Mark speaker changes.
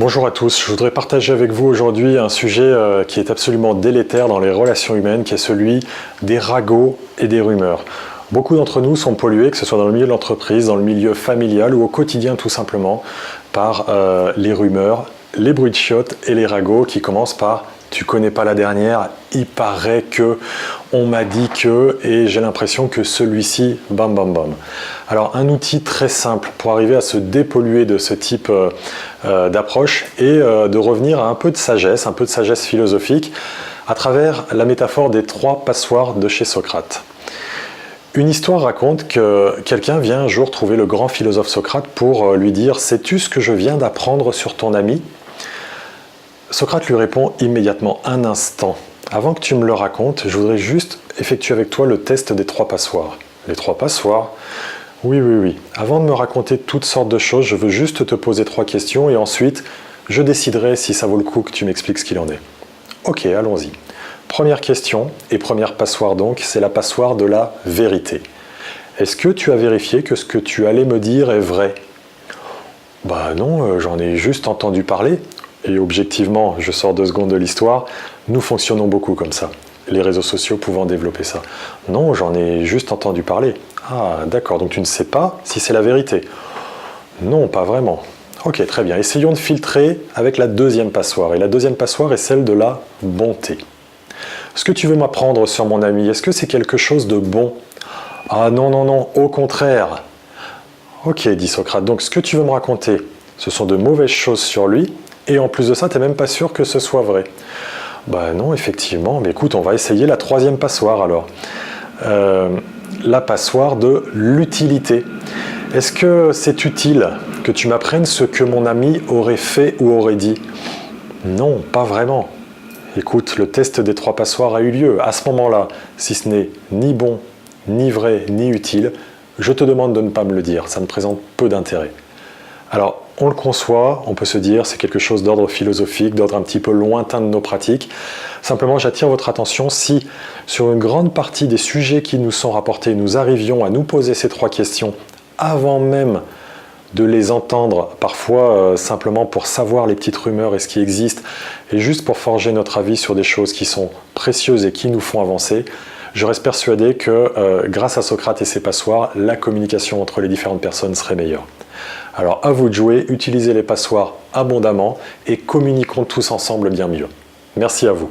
Speaker 1: Bonjour à tous, je voudrais partager avec vous aujourd'hui un sujet qui est absolument délétère dans les relations humaines, qui est celui des ragots et des rumeurs. Beaucoup d'entre nous sont pollués, que ce soit dans le milieu de l'entreprise, dans le milieu familial ou au quotidien tout simplement, par les rumeurs, les bruits de chiottes et les ragots qui commencent par « tu connais pas la dernière, il paraît que, on m'a dit que » et j'ai l'impression que celui-ci, bam bam bam. Alors un outil très simple pour arriver à se dépolluer de ce type d'approche et de revenir à un peu de sagesse philosophique à travers la métaphore des 3 passoires de chez Socrate. Une histoire raconte que quelqu'un vient un jour trouver le grand philosophe Socrate pour lui dire « Sais-tu ce que je viens d'apprendre sur ton ami ?» Socrate lui répond immédiatement « Un instant, avant que tu me le racontes, je voudrais juste effectuer avec toi le test des 3 passoires. » Les 3 passoires? Oui. Avant de me raconter toutes sortes de choses, je veux juste te poser 3 questions et ensuite, je déciderai si ça vaut le coup que tu m'expliques ce qu'il en est. Ok, allons-y. Première question, et première passoire donc, c'est la passoire de la vérité. Est-ce que tu as vérifié que ce que tu allais me dire est vrai? Bah non, j'en ai juste entendu parler. Et objectivement, je sors 2 secondes de l'histoire, nous fonctionnons beaucoup comme ça. Les réseaux sociaux pouvant développer ça. Non, j'en ai juste entendu parler. Ah, d'accord, donc tu ne sais pas si c'est la vérité? Non, pas vraiment. Ok, très bien. Essayons de filtrer avec la 2e passoire. Et la 2e passoire est celle de la bonté. Ce que tu veux m'apprendre sur mon ami, est-ce que c'est quelque chose de bon? Ah non, au contraire. Ok, dit Socrate, donc ce que tu veux me raconter, ce sont de mauvaises choses sur lui, et en plus de ça, tu n'es même pas sûr que ce soit vrai. Bah non, effectivement, mais écoute, on va essayer la 3e passoire alors. La passoire de l'utilité. Est-ce que c'est utile que tu m'apprennes ce que mon ami aurait fait ou aurait dit? Non, pas vraiment. Écoute, le test des 3 passoires a eu lieu. À ce moment-là, si ce n'est ni bon, ni vrai, ni utile, je te demande de ne pas me le dire. Ça me présente peu d'intérêt. Alors, on le conçoit, on peut se dire c'est quelque chose d'ordre philosophique, d'ordre un petit peu lointain de nos pratiques. Simplement, j'attire votre attention si, sur une grande partie des sujets qui nous sont rapportés, nous arrivions à nous poser ces 3 questions avant même de les entendre, parfois simplement pour savoir les petites rumeurs et ce qui existe, et juste pour forger notre avis sur des choses qui sont précieuses et qui nous font avancer, je reste persuadé que grâce à Socrate et ses passoires, la communication entre les différentes personnes serait meilleure. Alors à vous de jouer, utilisez les passoires abondamment et communiquons tous ensemble bien mieux. Merci à vous.